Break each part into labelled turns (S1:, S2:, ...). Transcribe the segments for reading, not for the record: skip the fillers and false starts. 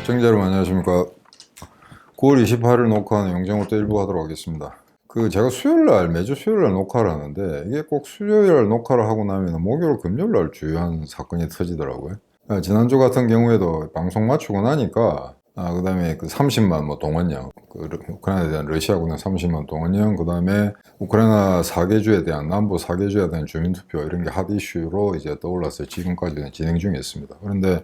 S1: 시청자 여러분 안녕하십니까. 9월 28일 녹화하는 영정부터 일부 하도록 하겠습니다. 제가 수요일날 매주 수요일날 녹화를 하는데 이게 꼭 수요일날 녹화를 하고 나면 목요일 금요일날 주요한 사건이 터지더라고요. 지난주 같은 경우에도 방송 마치고 나니까 그 다음에 30만 동원령, 우크라이나에 대한 러시아군의 30만 동원령, 그 다음에 우크라이나 4개주에 대한 남부 4개주에 대한 주민투표 이런 게 핫 이슈로 이제 떠올랐어요. 지금까지는 진행 중에 있습니다. 그런데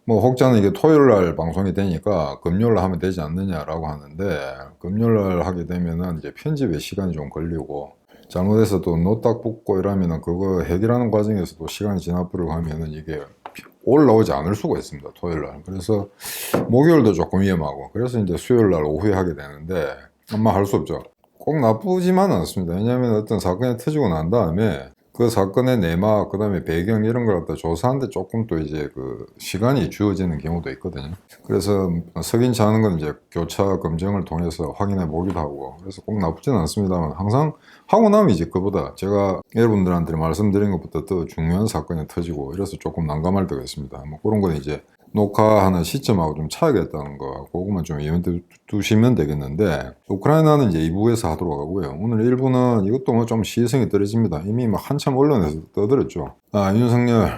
S1: 혹자는 이게 토요일날 방송이 되니까 금요일날 하면 되지 않느냐라고 하는데, 금요일날 하게 되면은 이제 편집에 시간이 좀 걸리고 잘못해서 또 노딱 붙고 이러면은 그거 해결하는 과정에서도 시간이 지나버리고 하면은 이게 올라오지 않을 수가 있습니다, 토요일날. 그래서 목요일도 조금 위험하고, 그래서 이제 수요일날 오후에 하게 되는데 아마 할 수 없죠. 꼭 나쁘지만은 않습니다. 왜냐하면 어떤 사건이 터지고 난 다음에 그 사건의 내막, 그 다음에 배경 이런 걸 갖다 조사하는데 조금 또 이제 시간이 주어지는 경우도 있거든요. 그래서 석연치 않은 건 이제 교차 검증을 통해서 확인해 보기도 하고, 그래서 꼭 나쁘지는 않습니다만 항상 하고 나면 이제 그보다 제가 여러분들한테 말씀드린 것부터 더 중요한 사건이 터지고 이래서 조금 난감할 때가 있습니다. 그런 건 이제 녹화하는 시점하고 좀 차이가 있다는 거, 그것만 좀 이해해 두시면 되겠는데, 우크라이나는 이제 2부에서 하도록 하고요. 오늘 1부는 이것도 좀 시의성이 떨어집니다. 이미 한참 언론에서 떠들었죠. 윤석열,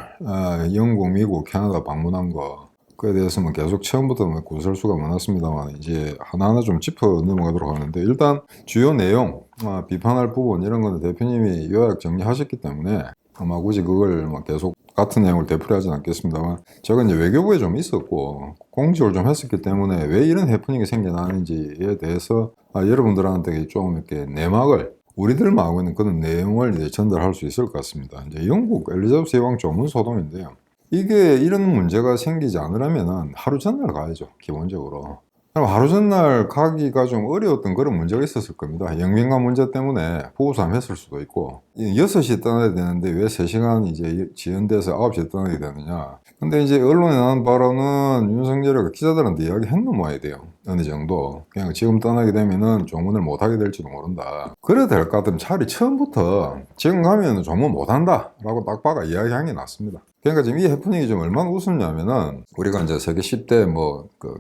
S1: 영국, 미국, 캐나다 방문한 거, 그에 대해서 계속 처음부터 구설수가 많았습니다만, 이제 하나하나 좀 짚어 넘어가도록 하는데, 일단 주요 내용, 비판할 부분 이런 거는 대표님이 요약 정리하셨기 때문에 아마 굳이 그걸 계속 같은 내용을 되풀이하지는 않겠습니다만, 제가 이제 외교부에 좀 있었고 공직을 좀 했었기 때문에 왜 이런 해프닝이 생겨나는지에 대해서 여러분들한테 좀 이렇게 내막을, 우리들만 알고 있는 그런 내용을 이제 전달할 수 있을 것 같습니다. 이제 영국 엘리자베스 여왕 조문 소동인데요. 이게 이런 문제가 생기지 않으려면 하루 전날 가야죠, 기본적으로. 하루 전날 가기가 좀 어려웠던 그런 문제가 있었을 겁니다. 영빈관 문제 때문에 보고서함 했을 수도 있고, 6시에 떠나야 되는데 왜 3시간 이제 지연돼서 9시에 떠나게 되느냐. 근데 이제 언론에 나온 바로는 윤석열이가 기자들한테 이야기 해놓아야 돼요. 어느 정도. 그냥 지금 떠나게 되면은 조문을 못하게 될지도 모른다. 그래야 될 것 같으면 차라리 처음부터 지금 가면은 조문 못한다 라고 딱 박아 이야기한 게 낫습니다. 그러니까 지금 이 해프닝이 좀 얼마나 우습냐면은, 우리가 이제 세계 10대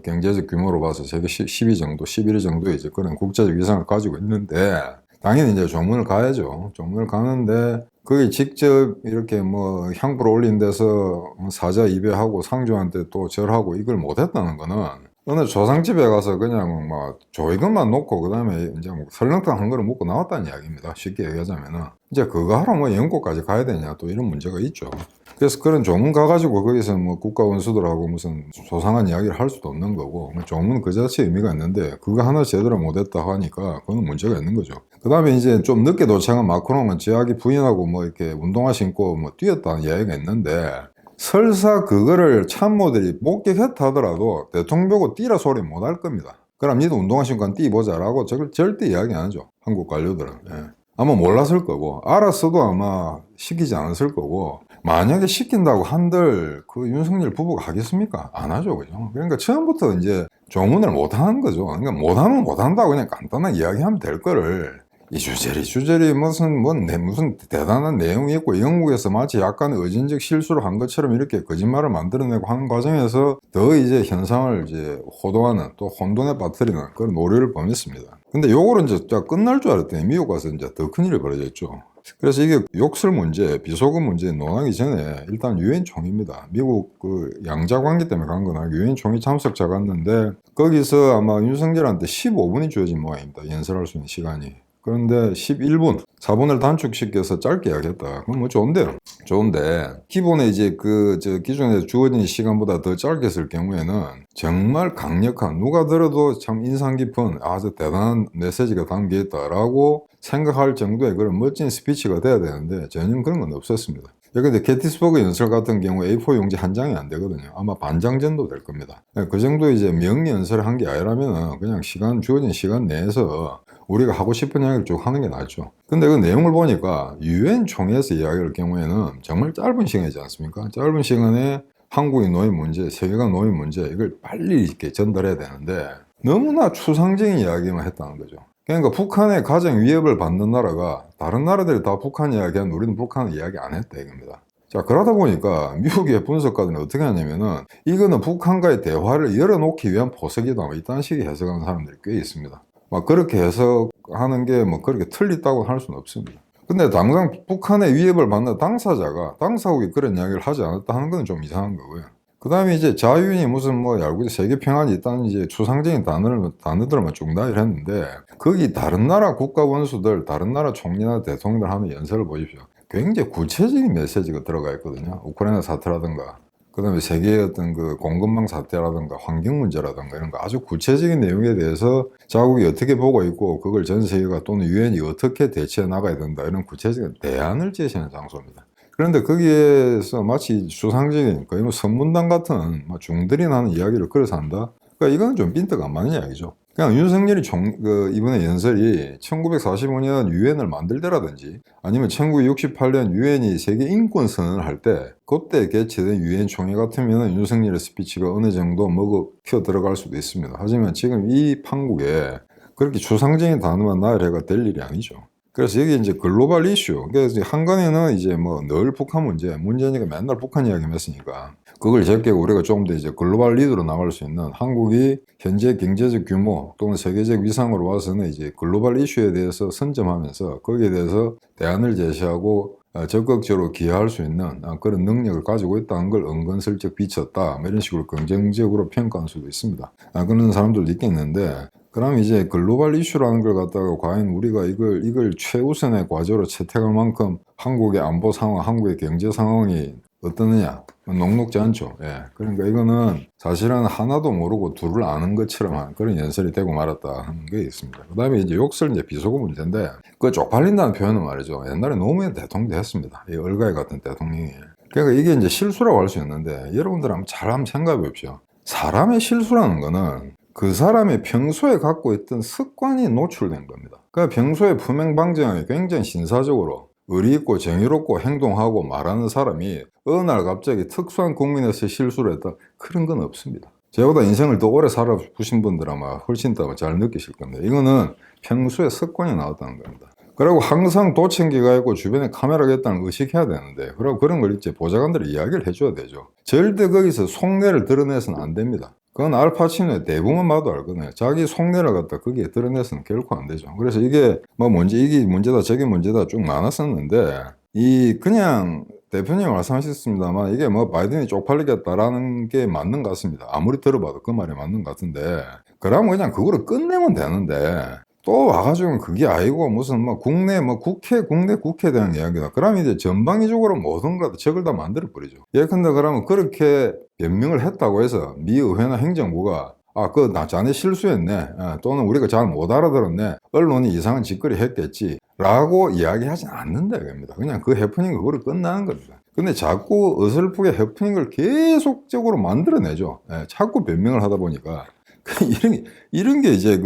S1: 경제적 규모로 봐서 세계 10위 정도, 11위 정도의 이제 그런 국제적 위상을 가지고 있는데, 당연히 이제 조문을 가야죠. 조문을 가는데, 거기 직접 이렇게 향부를 올린 데서 사자 입에하고 상주한테 또 절하고 이걸 못했다는 거는, 어느 조상집에 가서 그냥 조이것만 놓고 그 다음에 이제 설렁탕 한 그릇 먹고 나왔다는 이야기입니다. 쉽게 얘기하자면은. 이제 그거 하러 영국까지 가야 되냐, 또 이런 문제가 있죠. 그래서 그런 조문 가가지고 거기서 국가 원수들하고 무슨 소상한 이야기를 할 수도 없는 거고, 조문 그 자체의 의미가 있는데 그거 하나 제대로 못했다 하니까 그건 문제가 있는 거죠. 그 다음에 이제 좀 늦게 도착한 마크롱은 지하기 부인하고 이렇게 운동화 신고 뛰었다는 이야기가 있는데, 설사 그거를 참모들이 목격했다 하더라도 대통령 보고 뛰라 소리 못 할 겁니다. 그럼 니도 운동화 신고 한번 뛰보자라고 저걸 절대 이야기 안 하죠, 한국 관료들은. 아마 몰랐을 거고, 알았어도 아마 시키지 않았을 거고, 만약에 시킨다고 한들 윤석열 부부가 하겠습니까? 안 하죠, 그죠? 그러니까 처음부터 이제 조문을 못 하는 거죠. 그러니까 못하면 못한다고 그냥 간단하게 이야기하면 될 거를, 주저리 무슨 대단한 내용이 있고 영국에서 마치 약간 의진적 실수를 한 것처럼 이렇게 거짓말을 만들어내고 하는 과정에서 더 이제 현상을 이제 호도하는, 또 혼돈에 빠뜨리는 그런 노력을 범했습니다. 근데 요거는 이제 끝날 줄 알았더니 미국 가서 이제 더 큰일이 벌어졌죠. 그래서 이게 욕설 문제, 비속어 문제 논하기 전에 일단 유엔 총회입니다. 미국 양자 관계 때문에 간 건 아니고 유엔 총회 참석자 갔는데, 거기서 아마 윤석열한테 15분이 주어진 모양입니다, 연설할 수 있는 시간이. 그런데 11분, 4분을 단축시켜서 짧게 이야기했다. 그건 좋은데요. 좋은데, 기본에 이제 기존에 주어진 시간보다 더 짧게 했을 경우에는 정말 강력한, 누가 들어도 참 인상 깊은 아주 대단한 메시지가 담겨 있다라고 생각할 정도의 그런 멋진 스피치가 돼야 되는데, 전혀 그런 건 없었습니다. 근데 게티스버그 연설 같은 경우 A4 용지 한 장이 안 되거든요. 아마 반장 정도 될 겁니다. 그 정도 이제 명리 연설을 한 게 아니라면 그냥 주어진 시간 내에서 우리가 하고 싶은 이야기를 쭉 하는 게 낫죠. 근데 그 내용을 보니까 유엔 총회에서 이야기할 경우에는 정말 짧은 시간이지 않습니까? 짧은 시간에 한국의 노인 문제, 세계가 노인 문제, 이걸 빨리 이렇게 전달해야 되는데 너무나 추상적인 이야기만 했다는 거죠. 그러니까 북한의 가장 위협을 받는 나라가, 다른 나라들이 다 북한 이야기하는데 우리는 북한 이야기 안 했다 이겁니다. 자, 그러다 보니까 미국의 분석가들은 어떻게 하냐면은 이거는 북한과의 대화를 열어놓기 위한 포석이다. 뭐 이딴 식의 해석하는 사람들이 꽤 있습니다. 막 그렇게 해석하는 게 뭐 그렇게 틀리다고 할 수는 없습니다. 근데 당장 북한의 위협을 받는 당사국이 그런 이야기를 하지 않았다 하는 건 좀 이상한 거고요. 그 다음에 이제 자유인이 무슨 뭐 얄궂게 세계 평안이 있다는 이제 추상적인 단어들만 쭉 나열했는데 거기 다른 나라 국가 원수들, 다른 나라 총리나 대통령들 하는 연설을 보십시오. 굉장히 구체적인 메시지가 들어가 있거든요. 우크라이나 사태라든가, 그 다음에 세계의 어떤 그 공급망 사태라든가, 환경 문제라든가 이런 거 아주 구체적인 내용에 대해서 자국이 어떻게 보고 있고, 그걸 전 세계가 또는 유엔이 어떻게 대처해 나가야 된다, 이런 구체적인 대안을 제시하는 장소입니다. 그런데 거기에서 마치 추상적인 거의 뭐 선문단 같은 중들이 나는 이야기를 걸어서 한다? 그러니까 이건 좀 빈트가 안 맞는 이야기죠. 그냥 윤석열이 이번에 연설이 1945년 유엔을 만들 때라든지 아니면 1968년 유엔이 세계 인권 선언을 할 때 그때 개최된 유엔 총회 같으면 윤석열의 스피치가 어느 정도 먹혀 들어갈 수도 있습니다. 하지만 지금 이 판국에 그렇게 추상적인 단어만 나열해가 될 일이 아니죠. 그래서 여기 이제 글로벌 이슈. 그래서 한간에는 이제 뭐 늘 북한 문제니까 맨날 북한 이야기만 했으니까 그걸 제끼고 우리가 조금 더 이제 글로벌 리더로 나갈 수 있는 한국이 현재 경제적 규모 또는 세계적 위상으로 와서는 이제 글로벌 이슈에 대해서 선점하면서 거기에 대해서 대안을 제시하고 적극적으로 기여할 수 있는 그런 능력을 가지고 있다는 걸 은근슬쩍 비쳤다. 뭐 이런 식으로 긍정적으로 평가할 수도 있습니다. 그런 사람들도 있겠는데 그럼 이제 글로벌 이슈라는 걸 갖다가 과연 우리가 이걸 최우선의 과제로 채택할 만큼 한국의 안보 상황, 한국의 경제 상황이 어떠느냐? 녹록지 않죠. 예. 그러니까 이거는 사실은 하나도 모르고 둘을 아는 것처럼 한 그런 연설이 되고 말았다 하는 게 있습니다. 그 다음에 이제 욕설 이제 비속어 문제인데, 그 쪽팔린다는 표현은 말이죠. 옛날에 노무현 대통령도 했습니다. 이 얼가이 같은 대통령이. 그러니까 이게 이제 실수라고 할 수 있는데, 여러분들 한번 생각해 보십시오. 사람의 실수라는 거는 그 사람이 평소에 갖고 있던 습관이 노출된 겁니다. 그러니까 평소에 품행방정하게 굉장히 신사적으로 의리 있고 정의롭고 행동하고 말하는 사람이 어느 날 갑자기 특수한 국민에서 실수를 했다. 그런 건 없습니다. 저보다 인생을 더 오래 살아보신 분들 아마 훨씬 더 잘 느끼실 겁니다. 이거는 평소에 습관이 나왔다는 겁니다. 그리고 항상 도청기가 있고 주변에 카메라가 있다는 걸 의식해야 되는데, 그리고 그런 걸 이제 보좌관들이 이야기를 해줘야 되죠. 절대 거기서 속내를 드러내서는 안 됩니다. 그건 알파치노의 대부분 봐도 알거든요. 자기 속내를 갖다 거기에 드러내서는 결코 안 되죠. 그래서 이게 이게 문제다 저게 문제다 쭉 많았었는데, 그냥 대표님 말씀하셨습니다만 이게 바이든이 쪽팔리겠다라는 게 맞는 것 같습니다. 아무리 들어봐도 그 말이 맞는 것 같은데, 그러면 그냥 그거를 끝내면 되는데 또 와가지고 그게 아니고 무슨 국내 국회에 대한 이야기다. 그러면 이제 전방위적으로 모든 걸 적을 다 만들어 버리죠. 예컨대 그러면 그렇게 변명을 했다고 해서 미 의회나 행정부가 자네 실수했네, 또는 우리가 잘 못 알아들었네, 언론이 이상한 짓거리 했겠지 라고 이야기하지 않는다 이겁니다. 그냥 그 해프닝 그거를 끝나는 겁니다. 근데 자꾸 어설프게 해프닝을 계속적으로 만들어내죠. 자꾸 변명을 하다 보니까 이런 게 이제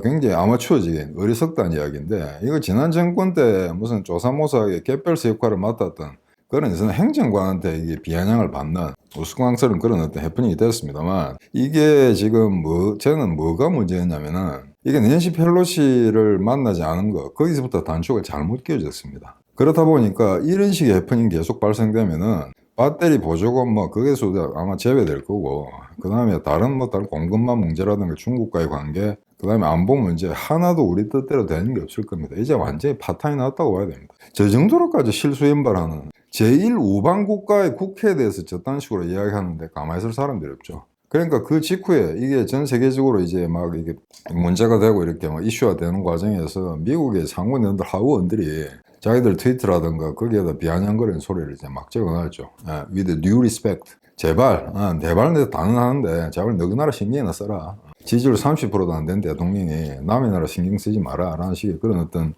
S1: 굉장히 아마추어적인 어리석다는 이야기인데, 이거 지난 정권 때 무슨 조사모사의 개별수 역할을 맡았던 그런 행정관한테 이게 비아냥을 받는 우스꽝스러운 그런 어떤 해프닝이 됐습니다만, 이게 지금 저는 뭐가 문제였냐면은 이게 낸시 펠로시를 만나지 않은 거, 거기서부터 단초가 잘못 끼워졌습니다. 그렇다 보니까 이런 식의 해프닝 계속 발생되면은 배터리 보조금 거기서도 아마 제외될 거고, 그 다음에 다른 공급망 문제라든가 중국과의 관계, 그 다음에 안보 문제 하나도 우리 뜻대로 되는 게 없을 겁니다. 이제 완전히 파탄이 났다고 봐야 됩니다. 저 정도로까지 실수연발하는 제1우방 국가의 국회에 대해서 저딴 식으로 이야기하는데 가만히 있을 사람들이 없죠. 그러니까 그 직후에 이게 전 세계적으로 이제 이게 문제가 되고 이렇게 이슈화 되는 과정에서 미국의 상원의원들 하원들이 자기들 트위터라든가 거기에다 비아냥거리는 소리를 이제 막 적어놨죠. With due respect. 제발, 내 단언하는데 제발 너희 나라 신경이나 써라. 지지율 30%도 안 된 대통령이 남의 나라 신경 쓰지 마라 라는 식의 그런 어떤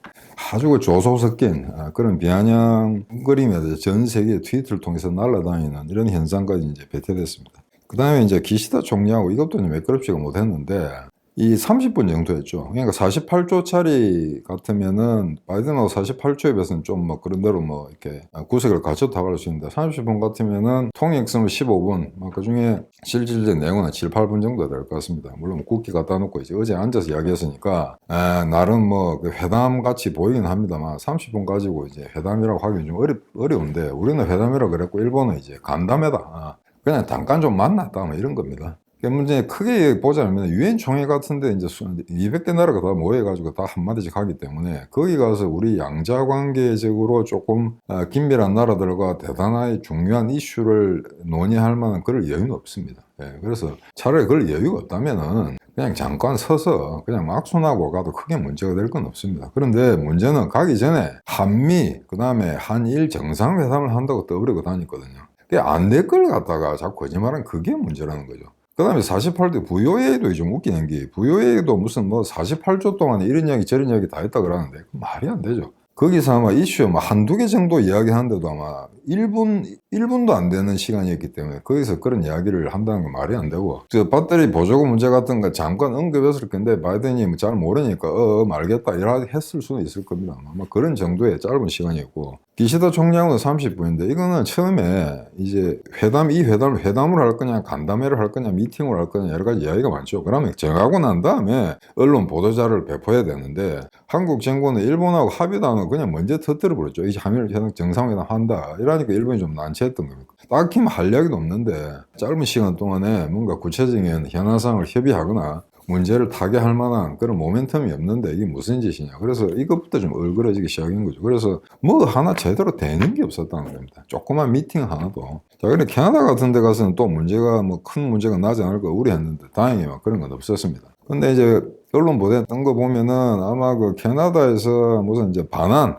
S1: 아주 조소 섞인 그런 비아냥거림이 전 세계 트위터를 통해서 날아다니는 이런 현상까지 이제 배태됐습니다. 그 다음에 이제 기시다 총리하고 이것도 매끄럽지가 못했는데, 이 30분 정도 했죠. 그러니까 48조짜리 같으면은 바이든하고 48조에 비해서는 좀 뭐 그런 대로 뭐 이렇게 구색을 갖췄다고 할 수 있는데 30분 같으면은 통역성은 15분, 그 중에 실질적인 내용은 한 7, 8분 정도 될 것 같습니다. 물론 국기 갖다 놓고 이제 어제 앉아서 이야기했으니까 나름 뭐 그 회담 같이 보이긴 합니다만 30분 가지고 이제 회담이라고 하기는 좀 어려운데 우리는 회담이라고 그랬고 일본은 이제 간담회다. 그냥 잠깐 좀 만났다 뭐 이런 겁니다. 문제 크게 보자면 유엔 총회 같은데 이제 200개 나라가 다 모여가지고 다 한마디씩 하기 때문에 거기 가서 우리 양자 관계적으로 조금 긴밀한 나라들과 대단하게 중요한 이슈를 논의할 만한 그럴 여유는 없습니다. 그래서 차라리 그럴 여유가 없다면은 그냥 잠깐 서서 그냥 막 손하고 가도 크게 문제가 될 건 없습니다. 그런데 문제는 가기 전에 한미 그다음에 한일 정상회담을 한다고 떠버리고 다녔거든요. 그게 안 될 걸 갖다가 자꾸 거짓말하는 그게 문제라는 거죠. 그 다음에 48조 부효회의도 좀 웃기는 게 부효회의도 무슨 뭐 48조 동안에 이런 이야기 저런 이야기 다 했다 그러는데 말이 안 되죠. 거기서 아마 이슈 뭐 한두 개 정도 이야기하는데도 아마 1분도 안 되는 시간이었기 때문에 거기서 그런 이야기를 한다는 건 말이 안 되고 저 배터리 보조금 문제 같은 거 잠깐 언급했을 건데 바이든이 뭐 잘 모르니까 말겠다 이렇게 했을 수는 있을 겁니다. 아마 그런 정도의 짧은 시간이었고 기시다 총리하고는 30분인데 이거는 처음에 이제 회담을 할 거냐 간담회를 할 거냐 미팅을 할 거냐 여러 가지 이야기가 많죠. 그러면 정하고 난 다음에 언론 보도자료를 배포해야 되는데 한국 정부는 일본하고 합의도 안 하고 그냥 먼저 터뜨려 버렸죠. 이제 한일 정상회담 한다 이러니까 일본이 좀 난처했던 겁니다. 딱히 할 이야기도 없는데 짧은 시간 동안에 뭔가 구체적인 현안상을 협의하거나 문제를 타개할 만한 그런 모멘텀이 없는데 이게 무슨 짓이냐. 그래서 이것부터 좀 얼그러지기 시작한 거죠. 그래서 뭐 하나 제대로 되는 게 없었다는 겁니다. 조그만 미팅 하나도. 자, 근데 캐나다 같은 데 가서는 또 문제가 뭐 큰 문제가 나지 않을까 우려했는데 다행히 막 그런 건 없었습니다. 근데 이제 언론 보도에 뜬 거 보면은 아마 그 캐나다에서 무슨 이제 반한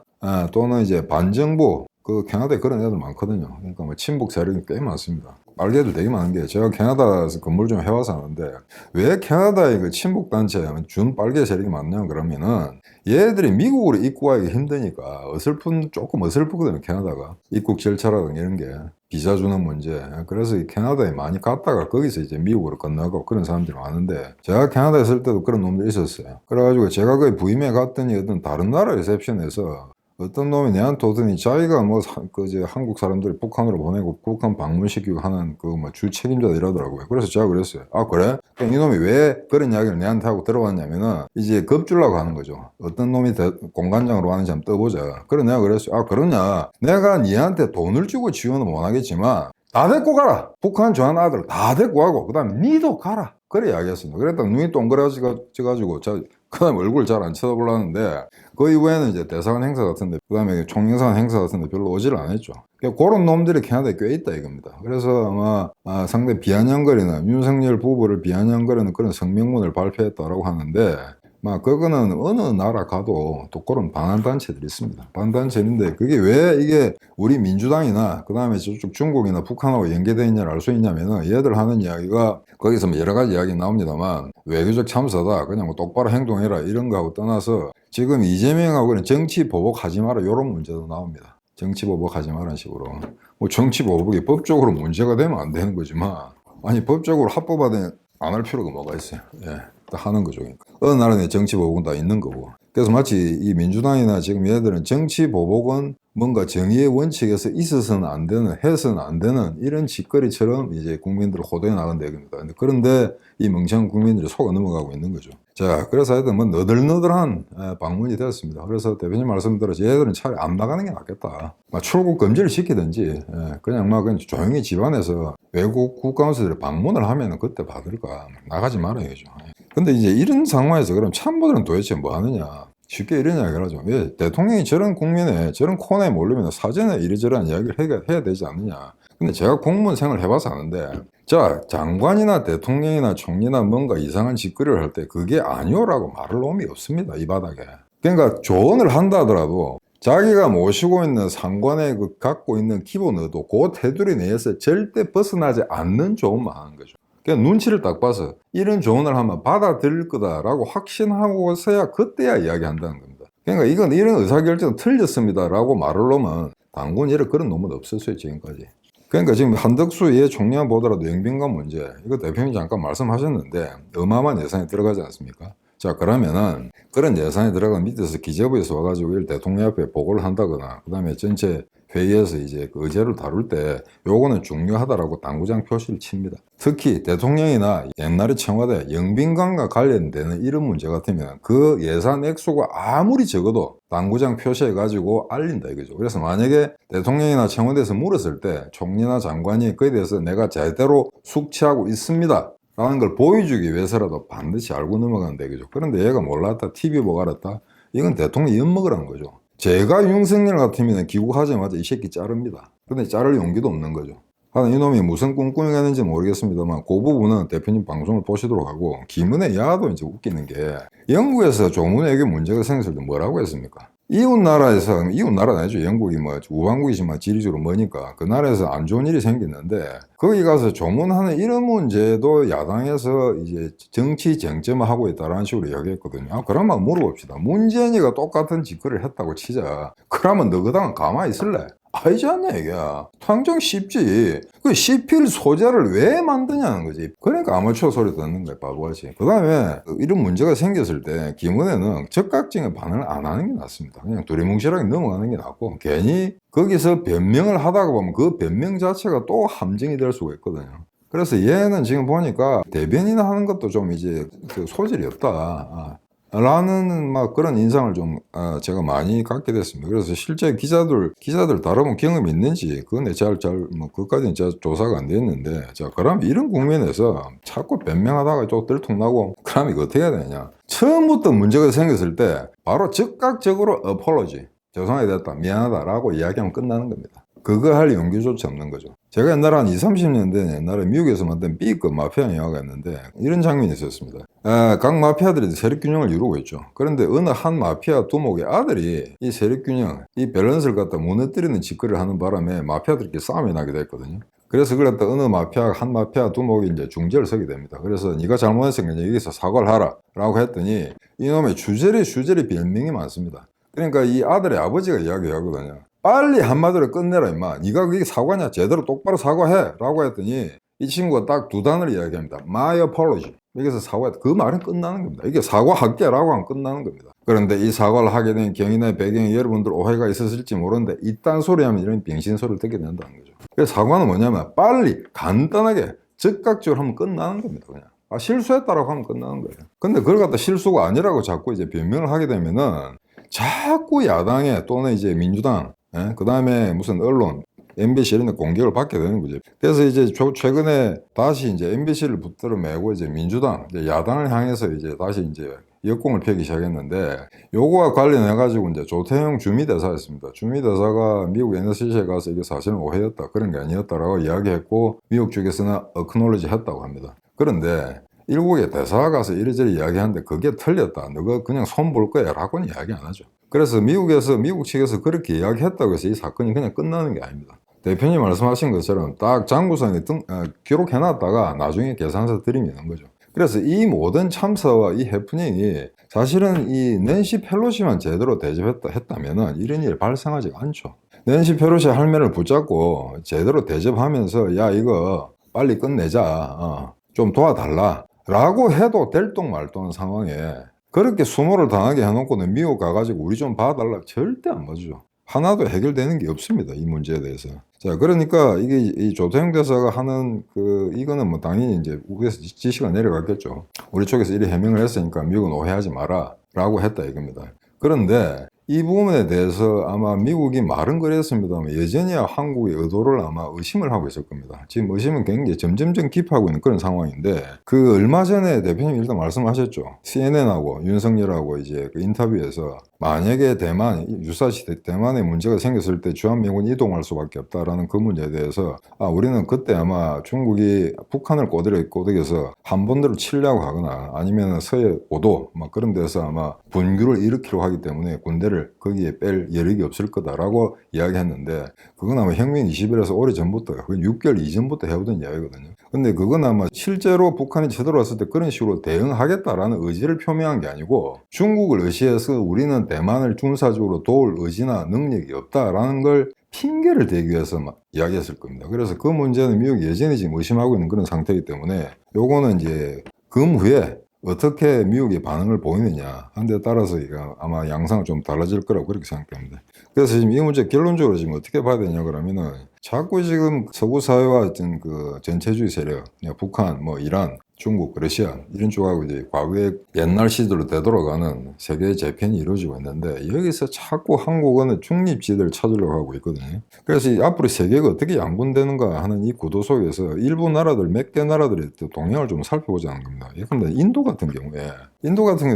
S1: 또는 이제 반정부 그 캐나다에 그런 애들 많거든요. 그러니까 뭐 친북 세력이 꽤 많습니다. 말개들 되게 많은 게 제가 캐나다에서 근무를 좀 해와서 아는데 왜 캐나다의 그 친북 단체 준 빨개 세력이 많냐 그러면은 얘들이 미국으로 입국하기 힘드니까 조금 어설프거든요. 캐나다가 입국 절차라든가 이런 게 비자 주는 문제. 그래서 캐나다에 많이 갔다가 거기서 이제 미국으로 건너가고 그런 사람들이 많은데 제가 캐나다에 있을 때도 그런 놈들이 있었어요. 그래가지고 제가 거기 부임해 갔더니 어떤 다른 나라 리셉션에서 어떤 놈이 내한테 오더니 자기가 뭐 한국 사람들 북한으로 보내고 북한 방문시키고 하는 그 뭐 주 책임자다 이러더라고요. 그래서 제가 그랬어요. 아 그래? 그럼 이놈이 왜 그런 이야기를 내한테 하고 들어왔냐면은 이제 겁주려고 하는 거죠. 어떤 놈이 공관장으로 왔는지 한번 떠보자. 그래 내가 그랬어요. 아 그러냐? 내가 니한테 돈을 주고 지원은 못 하겠지만 다 데리고 가라. 북한 좋아하는 아들 다 데리고 가고 그 다음에 니도 가라. 그래 이야기했습니다. 그랬다가 눈이 동그라져가지고 그 다음에 얼굴 잘 안 쳐다보려는데 그 이후에는 이제 대사관 행사 같은데 그 다음에 총영사관 행사 같은데 별로 오지를 안 했죠. 그런 놈들이 캐나다에 꽤 있다 이겁니다. 그래서 아마 상당히 비아냥거리는 윤석열 부부를 비아냥거리는 그런 성명문을 발표했다라고 하는데 그거는 어느 나라 가도 또 그런 반환단체들이 있습니다. 반단체인데 그게 왜 이게 우리 민주당이나 그 다음에 저쪽 중국이나 북한하고 연계되어 있냐를 알 수 있냐면은 얘들 하는 이야기가 거기서 뭐 여러 가지 이야기 나옵니다만 외교적 참사다 그냥 뭐 똑바로 행동해라 이런 거하고 떠나서 지금 이재명하고는 정치 보복하지 마라 이런 문제도 나옵니다. 정치 보복하지 마라는 식으로 뭐 정치 보복이 법적으로 문제가 되면 안 되는 거지만 아니 법적으로 합법화된 안 할 필요가 뭐가 있어요. 하는 거죠. 어느 나라에 정치 보복은 다 있는 거고. 그래서 마치 이 민주당이나 지금 얘들은 정치 보복은 뭔가 정의의 원칙에서 있어서는 안 되는, 해서는 안 되는 이런 짓거리처럼 이제 국민들을 호도해 나간다 이겁니다. 그런데 이 멍청한 국민들이 속아 넘어가고 있는 거죠. 자, 그래서 하여튼 뭐 너덜너덜한 방문이 되었습니다. 그래서 대표님 말씀대로 얘들은 차라리 안 나가는 게 낫겠다. 출국 금지를 시키든지 그냥 그냥 조용히 집안에서 외국 국가원수들이 방문을 하면은 그때 받을까 나가지 말아야죠. 근데 이제 이런 상황에서 그럼 참모들은 도대체 뭐 하느냐. 쉽게 이런 이야기를 하죠. 왜 대통령이 저런 국면에 저런 코너에 몰리면 사전에 이리저리한 이야기를 해야 되지 않느냐. 근데 제가 공무원 생활을 해봐서 아는데 자 장관이나 대통령이나 총리나 뭔가 이상한 짓거리를 할 때 그게 아니오라고 말할 놈이 없습니다. 이 바닥에. 그러니까 조언을 한다 하더라도 자기가 모시고 있는 상관에 갖고 있는 기본 의도 그 테두리 내에서 절대 벗어나지 않는 조언만 하는 거죠. 그냥 눈치를 딱 봐서 이런 조언을 하면 받아들일 거다라고 확신하고서야 그때야 이야기한다는 겁니다. 그러니까 이런 의사결정은 틀렸습니다라고 말을 놓으면 당군 이런 그런 놈은 없었어요 지금까지. 그러니까 지금 한덕수 예 총리만 보더라도 영빈관 문제, 이거 대표님 잠깐 말씀하셨는데 어마어마한 예산이 들어가지 않습니까? 자, 그러면은 그런 예산이 들어간 밑에서 기재부에서 와가지고 이걸 대통령 앞에 보고를 한다거나, 그 다음에 전체 회의에서 이제 그 의제를 다룰 때 요거는 중요하다라고 당구장 표시를 칩니다. 특히 대통령이나 옛날에 청와대 영빈관과 관련되는 이런 문제 같으면 그 예산 액수가 아무리 적어도 당구장 표시해가지고 알린다 이거죠. 그래서 만약에 대통령이나 청와대에서 물었을 때 총리나 장관이 그에 대해서 내가 제대로 숙지하고 있습니다 라는 걸 보여주기 위해서라도 반드시 알고 넘어간다 이거죠. 그런데 얘가 몰랐다, TV 보고 알았다, 이건 대통령이 엿먹으라는 거죠. 제가 윤석열 같으면 귀국하자마자 이 새끼 자릅니다. 근데 자를 용기도 없는 거죠. 하여튼 이놈이 무슨 꿍꿍이가 했는지 모르겠습니다만 그 부분은 대표님 방송을 보시도록 하고, 김은혜 야도 이제 웃기는 게 영국에서 조문에게 문제가 생겼을 때 뭐라고 했습니까? 이웃나라에서, 이웃나라는 아니죠. 영국이 뭐 우방국이지만 지리적으로 머니까 그 나라에서 안 좋은 일이 생겼는데 거기 가서 조문하는 이런 문제도 야당에서 이제 정치 쟁점화하고 있다라는 식으로 이야기했거든요. 아, 그러면 물어봅시다. 문재인이가 똑같은 짓거리를 했다고 치자. 그러면 너 그 당은 가만히 있을래? 아니지 않냐 이게. 당장 쉽지. 그 씹힐 소재를 왜 만드냐는 거지. 그러니까 아마추어 소리 듣는 거야, 바보같이. 그 다음에 이런 문제가 생겼을 때 김은혜는 적극적인 반응을 안 하는 게 낫습니다. 그냥 두리뭉실하게 넘어가는 게 낫고, 괜히 거기서 변명을 하다가 보면 그 변명 자체가 또 함정이 될 수가 있거든요. 그래서 얘는 지금 보니까 대변인 하는 것도 좀 이제 그 소질이 없다 라는 막 그런 인상을 좀 제가 많이 갖게 됐습니다. 그래서 실제 기자들 다뤄본 경험이 있는지 그건 뭐 그것까지는 제가 조사가 안 됐는데, 자, 그럼 이런 국면에서 자꾸 변명하다가 또 들통나고 그럼 이거 어떻게 해야 되냐. 처음부터 문제가 생겼을 때 바로 즉각적으로 apology, 죄송하게 됐다, 미안하다라고 이야기하면 끝나는 겁니다. 그거 할 용기조차 없는 거죠. 제가 옛날에 한 20, 30년 된 옛날에 미국에서 만든 B급 마피아 영화가 있는데 이런 장면이 있었습니다. 각 마피아들이 세력균형을 이루고 있죠. 그런데 어느 한 마피아 두목의 아들이 이 세력균형, 이 밸런스를 갖다 무너뜨리는 짓거리를 하는 바람에 마피아들끼리 싸움이 나게 됐거든요. 그래서 그걸 갖다 어느 마피아, 한 마피아 두목이 이제 중재를 서게 됩니다. 그래서 네가 잘못했으니까 여기서 사과를 하라 라고 했더니 이놈의 주저리 변명이 많습니다. 그러니까 이 아들의 아버지가 이야기하거든요. 빨리 한마디로 끝내라 임마. 네가 그게 사과냐? 제대로 똑바로 사과해 라고 했더니 이 친구가 딱 두 단어를 이야기합니다. My apology. 여기서 사과했다. 그 말은 끝나는 겁니다. 이게 사과할게 라고 하면 끝나는 겁니다. 그런데 이 사과를 하게 된 경위나 배경에 여러분들 오해가 있었을지 모르는데 이딴 소리 하면 이런 병신 소리를 듣게 된다는 거죠. 그래서 사과는 뭐냐면 빨리 간단하게 즉각적으로 하면 끝나는 겁니다. 그냥. 실수했다라고 하면 끝나는 거예요. 근데 그걸 갖다 실수가 아니라고 자꾸 이제 변명을 하게 되면은 자꾸 야당에 또는 이제 민주당, 그 다음에 무슨 언론, MBC 이런 데 공격을 받게 되는 거죠. 그래서 이제 최근에 다시 이제 MBC를 붙들어 매고 이제 민주당, 이제 야당을 향해서 이제 다시 이제 역공을 펴기 시작했는데, 요거와 관련해가지고 이제 조태용 주미대사였습니다. 주미대사가 미국 NSC에 가서 이게 사실은 오해였다, 그런 게 아니었다라고 이야기했고, 미국 쪽에서는 acknowledge 했다고 합니다. 그런데 일국의 대사가 가서 이리저리 이야기하는데 그게 틀렸다, 너가 그냥 손 볼 거야 라고는 이야기 안 하죠. 그래서 미국 측에서 그렇게 이야기했다고 해서 이 사건이 그냥 끝나는 게 아닙니다. 대표님 말씀하신 것처럼 딱 장부상에 기록해놨다가 나중에 계산서 들이미는 거죠. 그래서 이 모든 참사와 이 해프닝이 사실은 이 낸시 펠로시만 제대로 대접했다면 이런 일이 발생하지 않죠. 낸시 펠로시 할매를 붙잡고 제대로 대접하면서 야 이거 빨리 끝내자, 좀 도와달라 라고 해도 될똥말똥한 상황에 그렇게 수모를 당하게 해놓고는 미국 가가지고 우리 좀 봐달라, 절대 안 봐주죠. 하나도 해결되는 게 없습니다, 이 문제에 대해서. 자, 그러니까 이게 이 조태용 대사가 하는 이거는 뭐 당연히 이제 우에서 지시가 내려갔겠죠. 우리 쪽에서 이리 해명을 했으니까 미국은 오해하지 마라 라고 했다 이겁니다. 그런데 이 부분에 대해서 아마 미국이 말은 그랬습니다만 여전히 한국의 의도를 아마 의심을 하고 있을 겁니다. 지금 의심은 굉장히 점점점 깊어하고 있는 그런 상황인데, 그 얼마 전에 대표님 일단 말씀하셨죠. CNN하고 윤석열하고 이제 그 인터뷰에서 만약에 유사시 대만에 문제가 생겼을 때 주한미군이 이동할 수밖에 없다라는 그 문제에 대해서 우리는 그때 아마 중국이 북한을 꼬드겨서 한반도를 치려고 하거나 아니면 서해 5도 막 그런 데서 아마 분규를 일으키려고 하기 때문에 군대를 거기에 뺄 여력이 없을 거다라고 이야기했는데, 그건 아마 혁명 20일에서 오래전부터, 그건 6개월 이전부터 해오던 이야기거든요. 근데 그건 아마 실제로 북한이 쳐들어왔을 때 그런 식으로 대응하겠다라는 의지를 표명한 게 아니고 중국을 의시해서 우리는 대만을 군사적으로 도울 의지나 능력이 없다라는 걸 핑계를 대기 위해서 막 이야기했을 겁니다. 그래서 그 문제는 미국이 여전히 지금 의심하고 있는 그런 상태이기 때문에 요거는 이제 금후에 어떻게 미국이 반응을 보이느냐 한 데 따라서 이거 아마 양상은 좀 달라질 거라고 그렇게 생각됩니다. 그래서 지금 이 문제 결론적으로 지금 어떻게 봐야 되냐 그러면은 자꾸 지금 서구 사회와 어떤 그 전체주의 세력, 북한, 뭐 이란, 중국, 러시아 이런 쪽하고 이제 과거의 옛날 시대로 되돌아가는 세계의 재편이 이루어지고 있는데 여기서 자꾸 한국은 중립지대를 찾으려고 하고 있거든요. 그래서 이 앞으로 세계가 어떻게 양분되는가 하는 이 구도 속에서 일부 나라들, 몇 개 나라들의 동향을 좀 살펴보자는 겁니다. 예컨대 인도 같은 경우에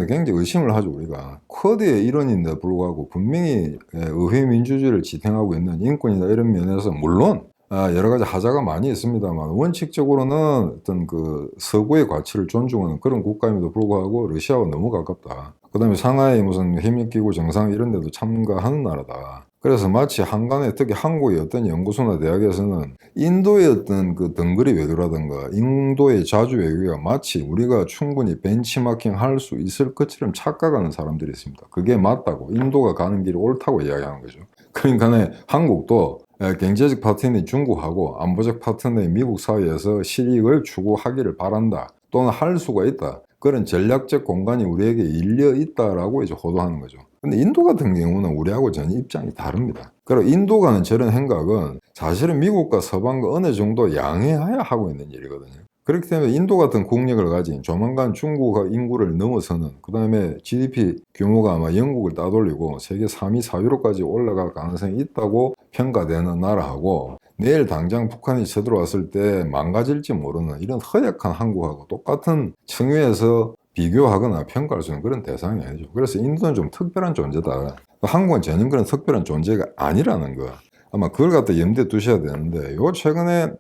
S1: 굉장히 의심을 하죠. 우리가 쿼드의 일원인데 불구하고 분명히 의회 민주주의를 지탱하고 있는 인권이나 이런 면에서 물론 여러 가지 하자가 많이 있습니다만 원칙적으로는 어떤 그 서구의 가치를 존중하는 그런 국가임에도 불구하고 러시아와 너무 가깝다. 그 다음에 상하이 무슨 협력기구 정상 이런 데도 참가하는 나라다. 그래서 마치 한간에 특히 한국의 어떤 연구소나 대학에서는 인도의 어떤 그 덩그리 외교라든가 인도의 자주 외교가 마치 우리가 충분히 벤치마킹 할 수 있을 것처럼 착각하는 사람들이 있습니다. 그게 맞다고 인도가 가는 길이 옳다고 이야기하는 거죠. 그러니까 한국도 경제적 파트너인 중국하고 안보적 파트너인 미국 사이에서 실익을 추구하기를 바란다. 또는 할 수가 있다. 그런 전략적 공간이 우리에게 일려 있다라고 이제 호도하는 거죠. 근데 인도 같은 경우는 우리하고 전혀 입장이 다릅니다. 그리고 인도가 하는 저런 행각은 사실은 미국과 서방과 어느 정도 양해해야 하고 있는 일이거든요. 그렇기 때문에 인도 같은 국력을 가진 조만간 중국과 인구를 넘어서는 그 다음에 GDP 규모가 아마 영국을 따돌리고 세계 3위, 4위로까지 올라갈 가능성이 있다고 평가되는 나라하고 내일 당장 북한이 쳐들어왔을 때 망가질지 모르는 이런 허약한 한국하고 똑같은 층위에서 비교하거나 평가할 수 있는 그런 대상이 아니죠. 그래서 인도는 좀 특별한 존재다. 한국은 전혀 그런 특별한 존재가 아니라는 거. 아마 그걸 갖다 염두에 두셔야 되는데 요 최근에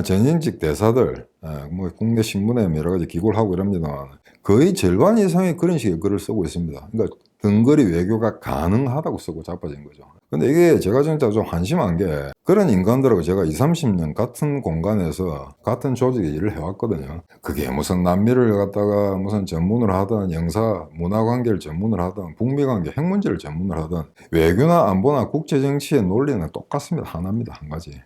S1: 전현직 대사들 뭐 국내 신문에 여러 가지 기고를 하고 이럽니다만 거의 절반 이상의 그런 식의 글을 쓰고 있습니다. 그러니까 등거리 외교가 가능하다고 쓰고 자빠진 거죠. 근데 이게 제가 진짜 좀 한심한 게 그런 인간들하고 제가 20, 30년 같은 공간에서 같은 조직에 일을 해왔거든요. 그게 무슨 남미를 갖다가 무슨 전문을 하든 영사 문화관계를 전문을 하든 북미관계 핵 문제를 전문을 하든 외교나 안보나 국제정치의 논리는 똑같습니다. 하나입니다. 한 가지.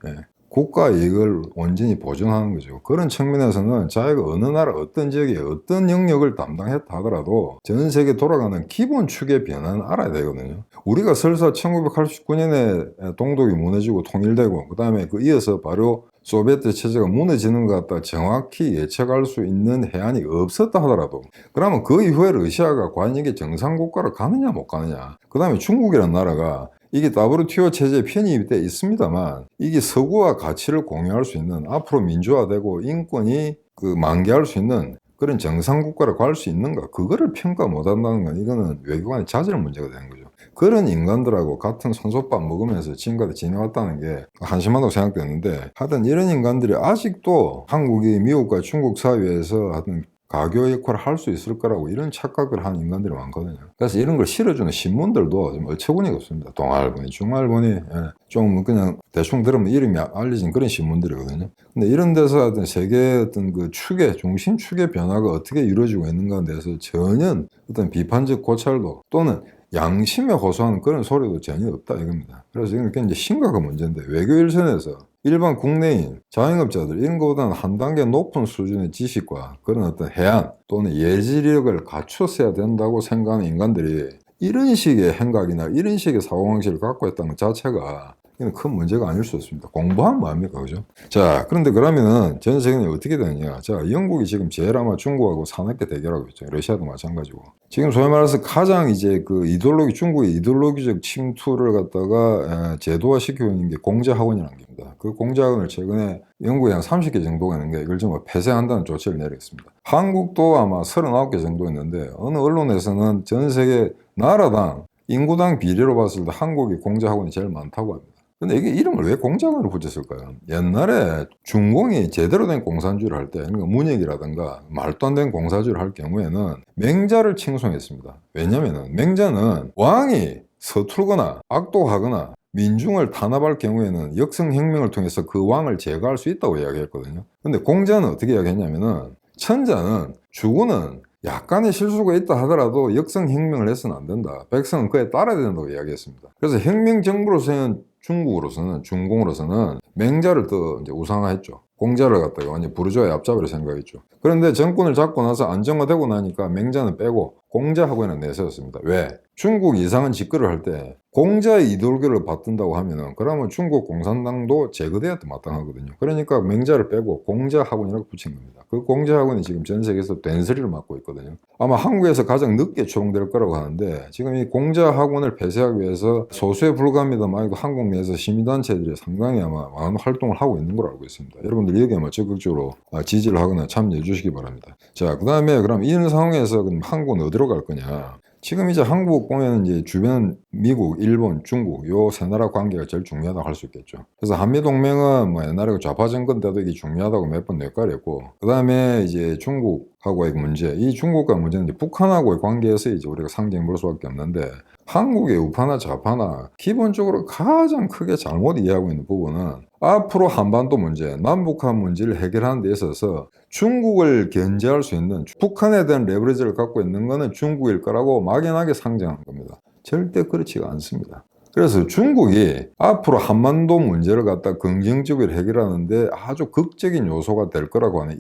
S1: 국가 이익을 온전히 보존하는 거죠. 그런 측면에서는 자기가 어느 나라 어떤 지역에 어떤 영역을 담당했다 하더라도 전 세계 돌아가는 기본 축의 변화는 알아야 되거든요. 우리가 설사 1989년에 동독이 무너지고 통일되고 그 다음에 그 이어서 바로 소비에트 체제가 무너지는 것 같다 정확히 예측할 수 있는 해안이 없었다 하더라도 그러면 그 이후에 러시아가 과연 이게 정상국가로 가느냐 못 가느냐 그 다음에 중국이라는 나라가 이게 WTO 체제에 편입이 돼 있습니다만 이게 서구와 가치를 공유할 수 있는 앞으로 민주화되고 인권이 만개할 수 있는 그런 정상국가로 갈 수 있는가 그거를 평가 못한다는 건 이거는 외교관의 자질 문제가 되는 거죠. 그런 인간들하고 같은 손솥밥 먹으면서 지금까지 지내왔다는 게 한심하다고 생각되는데 하여튼 이런 인간들이 아직도 한국이 미국과 중국 사이에서 하여튼 가교 역할을 할 수 있을 거라고 이런 착각을 하는 인간들이 많거든요. 그래서 이런 걸 실어주는 신문들도 좀 어처구니가 없습니다. 동아일보니, 중앙일보니 좀 그냥 대충 들으면 이름이 알려진 그런 신문들이거든요. 근데 이런 데서 하여튼 세계의 어떤 그 축의 중심 축의 변화가 어떻게 이루어지고 있는가에 대해서 전혀 어떤 비판적 고찰도 또는 양심에 호소하는 그런 소리도 전혀 없다 이겁니다. 그래서 이건 굉장히 심각한 문제인데 외교 일선에서 일반 국내인, 자영업자들 이런 것보다는 한 단계 높은 수준의 지식과 그런 어떤 해안 또는 예지력을 갖췄어야 된다고 생각하는 인간들이 이런 식의 행각이나 이런 식의 사고방식을 갖고 있다는 것 자체가 이건 큰 문제가 아닐 수 없습니다. 공부하면 뭐합니까? 그죠? 자, 그런데 그러면은 전 세계는 어떻게 되느냐? 자, 영국이 지금 제일 아마 중국하고 사납게 대결하고 있죠. 러시아도 마찬가지고. 지금 소위 말해서 가장 이제 그 중국의 이데올로기적 침투를 갖다가 제도화 시키고 있는 게 공자학원이라는 겁니다. 그 공자학원을 최근에 영국에 한 30개 정도가 있는데 이걸 좀 폐쇄한다는 조치를 내렸습니다. 한국도 아마 39개 정도 있는데 어느 언론에서는 전 세계 나라당 인구당 비례로 봤을 때 한국이 공자학원이 제일 많다고 합니다. 근데 이게 이름을 왜 공자학원으로 붙였을까요? 옛날에 중공이 제대로 된 공산주의를 할 때, 그러니까 문역이라든가 말도 안 되는 공산주의를 할 경우에는 맹자를 칭송했습니다. 왜냐면은 맹자는 왕이 서툴거나 악독하거나 민중을 탄압할 경우에는 역성혁명을 통해서 그 왕을 제거할 수 있다고 이야기했거든요. 근데 공자는 어떻게 이야기했냐면은 천자는 주군은 약간의 실수가 있다 하더라도 역성혁명을 해서는 안 된다. 백성은 그에 따라야 된다고 이야기했습니다. 그래서 혁명정부로서는 중국으로서는, 중공으로서는 맹자를 더 이제 우상화했죠. 공자를 갖다가 완전 부르주아의 앞잡이로 생각했죠. 그런데 정권을 잡고 나서 안정화되고 나니까 맹자는 빼고 공자하고는 내세웠습니다. 왜? 중국 이상은 집권을 할 때 공자의 이데올기를 받든다고 하면은 그러면 중국 공산당도 제거돼야 마땅하거든요. 그러니까 맹자를 빼고 공자학원이라고 붙인 겁니다. 그 공자학원이 지금 전 세계에서 된소리를 맡고 있거든요. 아마 한국에서 가장 늦게 추동될 거라고 하는데 지금 이 공자학원을 폐쇄하기 위해서 소수에 불과합니다만 한국 내에서 시민단체들이 상당히 아마 많은 활동을 하고 있는 걸로 알고 있습니다. 여러분들 여기에 적극적으로 지지를 하거나 참여해 주시기 바랍니다. 자, 그 다음에 그럼 이런 상황에서 그럼 한국은 어디로 갈 거냐? 지금 이제 한국 보면 이제 주변 미국, 일본, 중국 요 세 나라 관계가 제일 중요하다고 할 수 있겠죠. 그래서 한미동맹은 뭐 옛날에 좌파 정권 때도 이게 중요하다고 몇 번 뇌가렸고, 그 다음에 이제 중국하고의 문제, 이 중국과 문제는 이제 북한하고의 관계에서 이제 우리가 상징해 볼 수밖에 없는데, 한국의 우파나 좌파나 기본적으로 가장 크게 잘못 이해하고 있는 부분은 앞으로 한반도 문제, 남북한 문제를 해결하는 데 있어서 중국을 견제할 수 있는 북한에 대한 레버리지를 갖고 있는 것은 중국일 거라고 막연하게 상정한 겁니다. 절대 그렇지가 않습니다. 그래서 중국이 앞으로 한반도 문제를 갖다 긍정적으로 해결하는데 아주 극적인 요소가 될 거라고 하는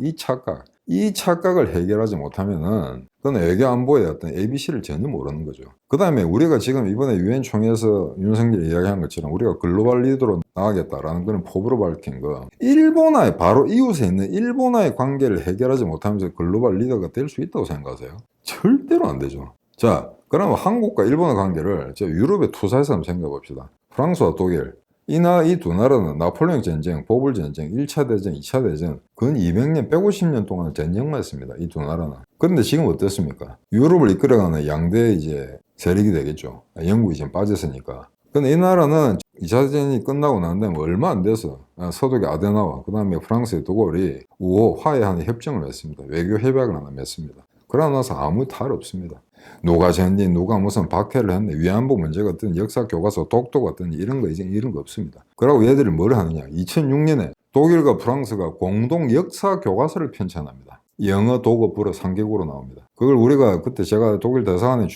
S1: 이 착각을 해결하지 못하면은 그건 외교 안보의 어떤 ABC를 전혀 모르는 거죠. 그 다음에 우리가 지금 이번에 유엔 총회에서 윤석열이 이야기한 것처럼 우리가 글로벌 리더로 나가겠다라는 그런 포부로 밝힌 거, 일본와의 바로 이웃에 있는 일본와의 관계를 해결하지 못하면서 글로벌 리더가 될 수 있다고 생각하세요? 절대로 안 되죠. 자, 그러면 한국과 일본의 관계를 유럽에 투사해서 한번 생각해 봅시다. 프랑스와 독일, 이 두 나라는 나폴레옹 전쟁, 보불 전쟁, 1차 대전, 2차 대전, 근 200년, 150년 동안 전쟁만 했습니다. 이 두 나라는. 그런데 지금 어떻습니까? 유럽을 이끌어가는 양대 이제 세력이 되겠죠. 영국이 지금 빠졌으니까. 근데 이 나라는 2차 대전이 끝나고 난 다음에 얼마 안 돼서 서독의 아데나와 그 다음에 프랑스의 도골이 우호 화해하는 협정을 맺습니다. 외교 협약을 하나 맺습니다. 그러고 나서 아무 탈 없습니다. 누가 졌니, 누가 무슨 박해를 했니, 위안부 문제가 어떤 역사 교과서 독도가 어떤 이런 거 이제 이런 거 없습니다. 그러고 얘들이 뭘 하느냐? 2006년에 독일과 프랑스가 공동 역사 교과서를 편찬합니다. 영어, 독어, 불어 3개국으로 나옵니다. 그걸 우리가 그때 제가 독일 대사관에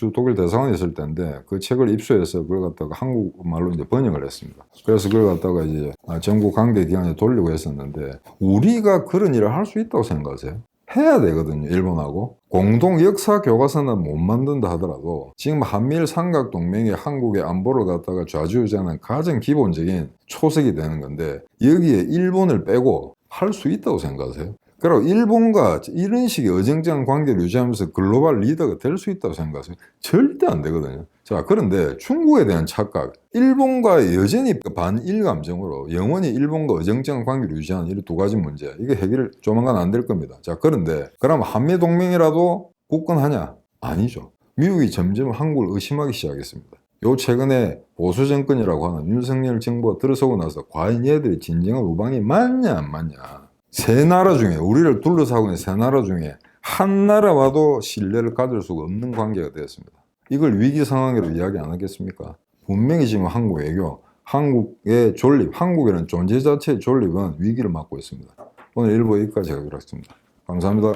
S1: 있을 때인데 그 책을 입수해서 그걸 갖다가 한국말로 이제 번역을 했습니다. 그래서 그걸 갖다가 이제 전국 관계기관에 돌리고 했었는데 우리가 그런 일을 할 수 있다고 생각하세요? 해야 되거든요. 일본하고 공동 역사 교과서는 못 만든다 하더라도 지금 한미일 삼각동맹이 한국의 안보를 갖다가 좌지우지하는 가장 기본적인 초석이 되는 건데 여기에 일본을 빼고 할 수 있다고 생각하세요? 그리고 일본과 이런 식의 어정쩡한 관계를 유지하면서 글로벌 리더가 될 수 있다고 생각하세요? 절대 안 되거든요. 자, 그런데 중국에 대한 착각, 일본과 여전히 반일 감정으로 영원히 일본과 어정쩡한 관계를 유지하는 이 두 가지 문제, 이게 해결 조만간 안 될 겁니다. 자, 그런데 그럼 한미동맹이라도 굳건하냐? 아니죠. 미국이 점점 한국을 의심하기 시작했습니다. 요 최근에 보수 정권이라고 하는 윤석열 정부가 들어서고 나서 과연 얘들이 진정한 우방이 맞냐 안 맞냐, 세 나라 중에, 우리를 둘러싸고 있는 세 나라 중에 한 나라와도 신뢰를 가질 수가 없는 관계가 되었습니다. 이걸 위기 상황으로 이야기 안 하겠습니까? 분명히 지금 한국 외교, 한국의 존립, 한국이라는 존재 자체의 존립은 위기를 맞고 있습니다. 오늘 1부 여기까지 하기로 했습니다. 감사합니다.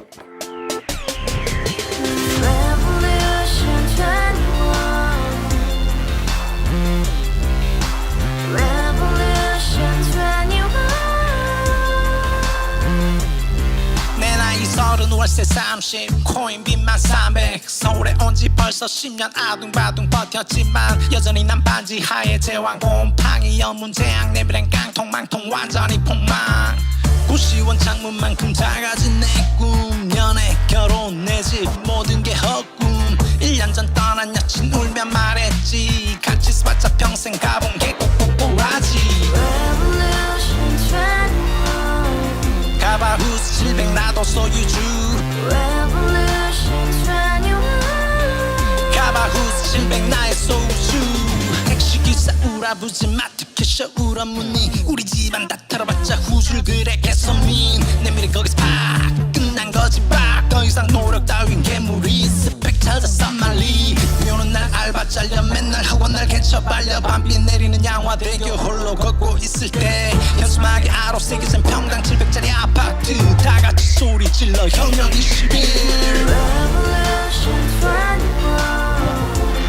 S2: 월세 30 코인빚만 300 서울에 온 지 벌써 10년 아둥바둥 버텼지만 여전히 난 반지 하에 제왕 곰팡이 연문제약 내비랑 깡통망통 완전히 폭망 고시원 창문만큼 작아진 내 꿈 연애 결혼 내 집 모든 게 헛꿈 1년 전 떠난 여친 울면 말했지 같이 살자 평생 가본 게 꼭꼭꼭하지 가바후스 700 나도 소유주 가바후스 700 나의 소유주 택시기사 우라부지 마트캐셔 우라무늬 우리 집안 다 털어봤자 후줄 그래 개선민 내 미래 거기서 팍 끝난 거지 팍 더 이상 노력 따윈 괴물이 스펙 찾아 쌈말리 비오는 날 알바 잘려 맨날 학원 날 개쳐 발려 밤비 내리는 양화대교 홀로 걷고 있을 때 현수막에 아로 새겨진 평당 700짜리 아파트 다 같이 소리 질러 혁명 21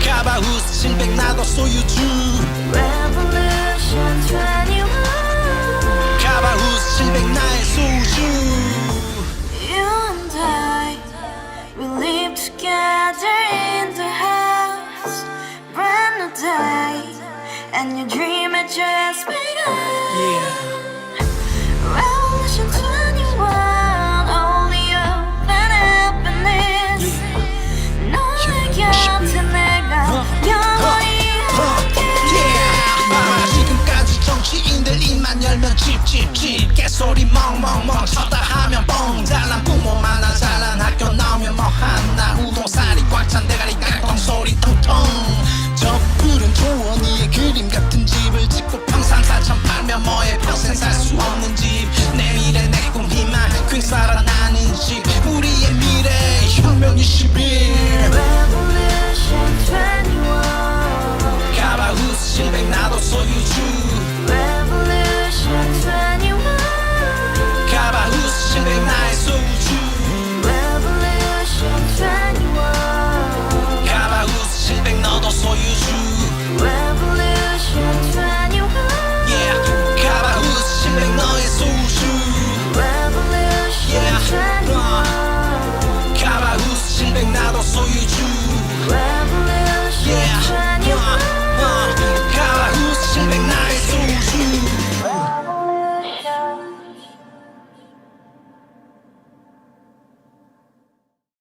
S2: 가바후스 700 나도 소유주 Revolution
S3: and you dream it just begun.
S2: Yeah.
S3: Revolution 21, only open happiness. 너의 곁에 내가 영원히 함께.
S2: 지금까지 정치인들 입만 열면 찝찝찝 개소리 멍멍멍 쳤다 하면 뻥 잘난